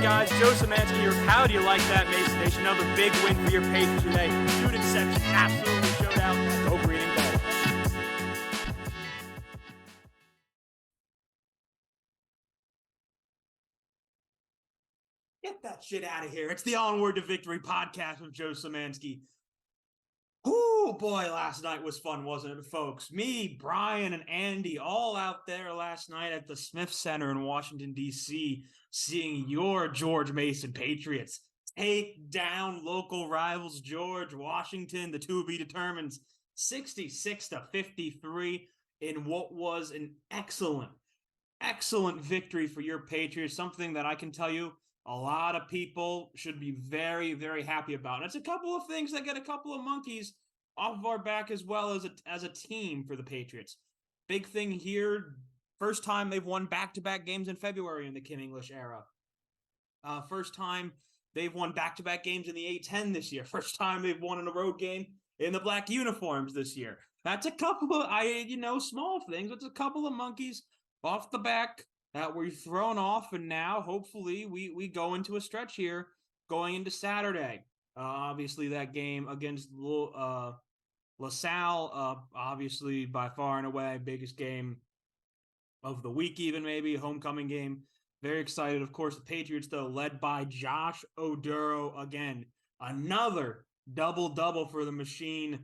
right, guys, Joe Szymanski here. How do you like that, Mason Nation? Another big win for your Patriots today. Student section absolutely showed out. Go green and gold. Get that shit out of here. It's the Onward to Victory podcast with Joe Szymanski. Oh boy, last night was fun, wasn't it, folks? Me, Brian, and Andy all out there last night at the Smith Center in Washington, D.C., seeing your George Mason Patriots take down local rivals George Washington. The to be determines 66-53 in what was an excellent victory for your Patriots. Something that I can tell you a lot of people should be very, very happy about. And it's a couple of things that get a couple of monkeys off of our back as well as a team for the Patriots. Big thing here, first time they've won back-to-back games in February in the Kim English era. First time they've won back-to-back games in the A-10 this year. First time they've won in a road game in the black uniforms this year. That's a couple of, small things. It's a couple of monkeys off the back that we've thrown off, and now hopefully we go into a stretch here going into Saturday. Obviously, that game against LaSalle, obviously by far and away biggest game of the week, even maybe homecoming game. Very excited, of course. The Patriots, though, led by Josh Oduro again. Another double-double for the machine.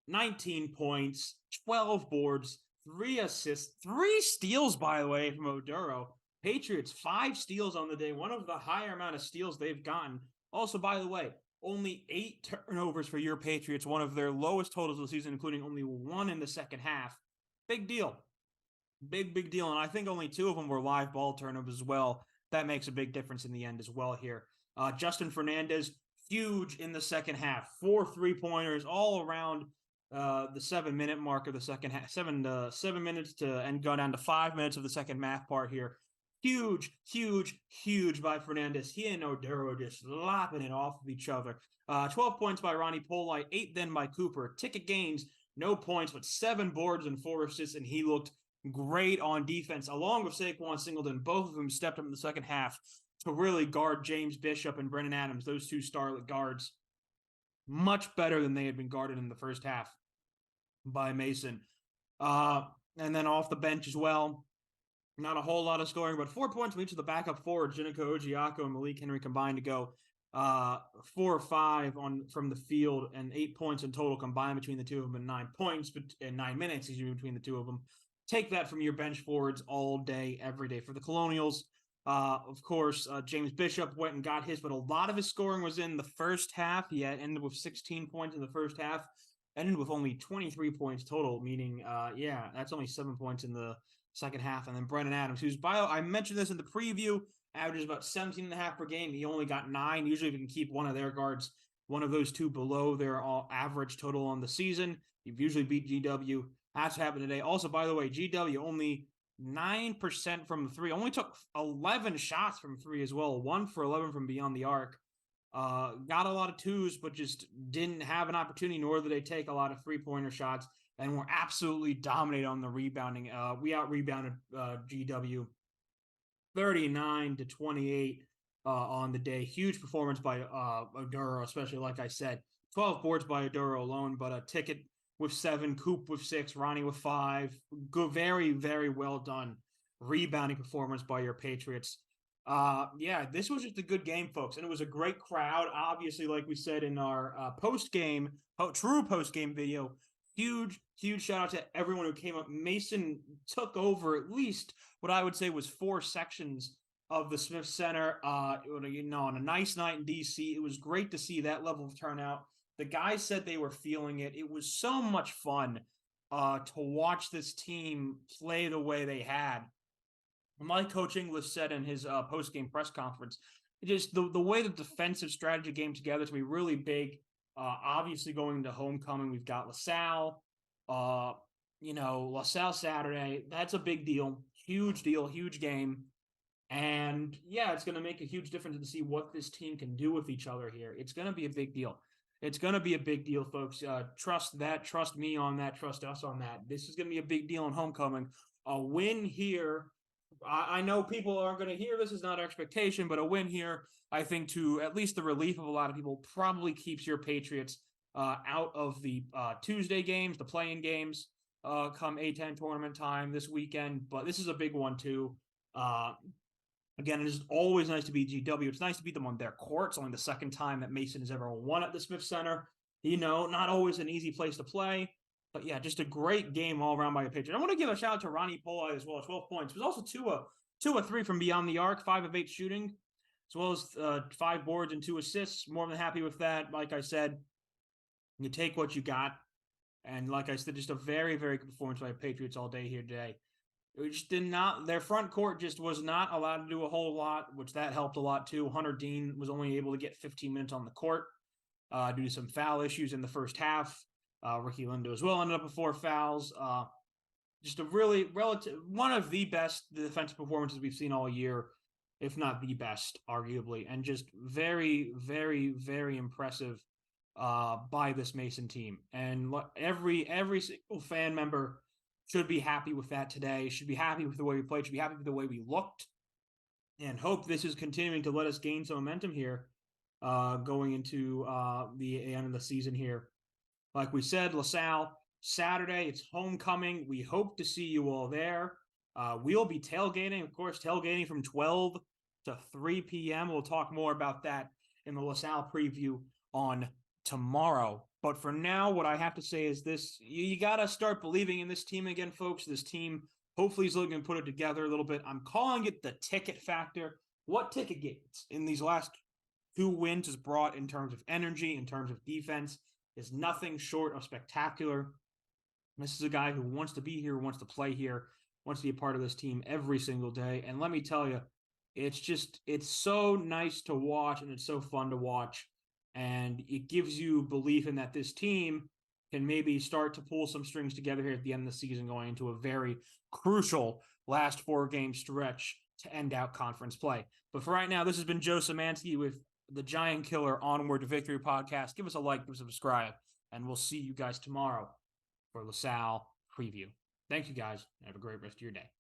19 points, 12 boards, 3 assists, 3 steals, by the way, from Oduro. Patriots, 5 steals on the day, one of the higher amount of steals they've gotten. Also, by the way, only 8 turnovers for your Patriots, one of their lowest totals of the season, including only 1 in the second half. Big deal. Big deal. And I think only 2 of them were live ball turnovers as well. That makes a big difference in the end as well here. Justyn Fernandez, huge in the second half. 4 3-pointers all around the 7-minute mark of the second half, 7 minutes and go down to 5 minutes of the second half part here. Huge by Fernandez. He and Oduro just lopping it off of each other. 12 points by Ronnie Polite, 8 then by Cooper. Ticket gains, no points, but 7 boards and 4 assists, and he looked great on defense, along with Saquon Singleton. Both of them stepped up in the second half to really guard James Bishop and Brennan Adams, those 2 starlet guards, much better than they had been guarded in the first half by Mason. And then off the bench as well, not a whole lot of scoring, but 4 points from each of the backup forwards. Jinico Ojiako and Malik Henry combined to go 4 or 5 from the field, and 8 points in total combined between the two of them, and 9 points and 9 minutes between the two of them. Take that from your bench forwards all day, every day. For the Colonials, of course, James Bishop went and got his, but a lot of his scoring was in the first half. He had ended with 16 points in the first half, ended with only 23 points total, meaning, that's only 7 points in the second half. And then Brennan Adams, I mentioned this in the preview, averages about 17.5 per game. He only got 9. Usually if you can keep one of their guards, one of those 2 below their all average total on the season, you've usually beat GW. That's happened today. Also, by the way, GW only 9% from 3. Only took 11 shots from 3 as well. 1 for 11 from beyond the arc. Got a lot of 2s, but just didn't have an opportunity, nor did they take a lot of 3-pointer shots, and were absolutely dominated on the rebounding. We out-rebounded GW 39-28 on the day. Huge performance by Oduro, especially, like I said. 12 boards by Oduro alone, but a ticket with 7, Coop with 6, Ronnie with 5. Good, very, very well done rebounding performance by your Patriots. This was just a good game, folks, and it was a great crowd. Obviously, like we said in our true post-game video, huge shout out to everyone who came up. Mason took over at least what I would say was 4 sections of the Smith Center. On a nice night in DC, it was great to see that level of turnout. The guys said they were feeling it. It was so much fun to watch this team play the way they had. Like Coach Inglis said in his post-game press conference, just the way the defensive strategy came together to be really big. Obviously, going into homecoming, we've got LaSalle. LaSalle Saturday. That's a big deal. Huge deal. Huge game. And, it's going to make a huge difference to see what this team can do with each other here. It's going to be a big deal. It's going to be a big deal, folks. Trust that. Trust me on that. Trust us on that. This is going to be a big deal in homecoming. A win here I know people aren't going to hear this is not our expectation, but a win here, I think, to at least the relief of a lot of people, probably keeps your Patriots out of the Tuesday games, the play-in games, come A10 tournament time this weekend. But this is a big one too. Again, it is always nice to beat GW. It's nice to beat them on their court. It's only the second time that Mason has ever won at the Smith Center. Not always an easy place to play. But yeah, just a great game all around by the Patriots. I want to give a shout out to Ronnie Polite as well, 12 points. It was also 2 of 3 from beyond the arc, 5 of 8 shooting, as well as 5 boards and 2 assists. More than happy with that. Like I said, you take what you got. And like I said, just a very, very good performance by the Patriots all day here today. It just did not, their front court just was not allowed to do a whole lot, which that helped a lot too. Hunter Dean was only able to get 15 minutes on the court due to some foul issues in the first half. Ricky Lindo as well ended up with 4 fouls. Just a really one of the best defensive performances we've seen all year, if not the best, arguably, and just very, very, very impressive by this Mason team. And every single fan member should be happy with that today, should be happy with the way we played, should be happy with the way we looked, and hope this is continuing to let us gain some momentum here going into the end of the season here. Like we said, LaSalle, Saturday, it's homecoming. We hope to see you all there. We'll be tailgating, of course, tailgating from 12 to 3 p.m. We'll talk more about that in the LaSalle preview on tomorrow. But for now, what I have to say is this. You got to start believing in this team again, folks. This team hopefully is looking to put it together a little bit. I'm calling it the ticket factor. What Ticket Gates in these last 2 wins has brought in terms of energy, in terms of defense, is nothing short of spectacular. This is a guy who wants to be here, wants to play here, wants to be a part of this team every single day. And let me tell you, it's so nice to watch, and it's so fun to watch. And it gives you belief in that this team can maybe start to pull some strings together here at the end of the season, going into a very crucial last 4-game stretch to end out conference play. But for right now, this has been Joe Szymanski with the Giant Killer Onward to Victory podcast. Give us a like, give us a subscribe, and we'll see you guys tomorrow for LaSalle preview. Thank you guys, and have a great rest of your day.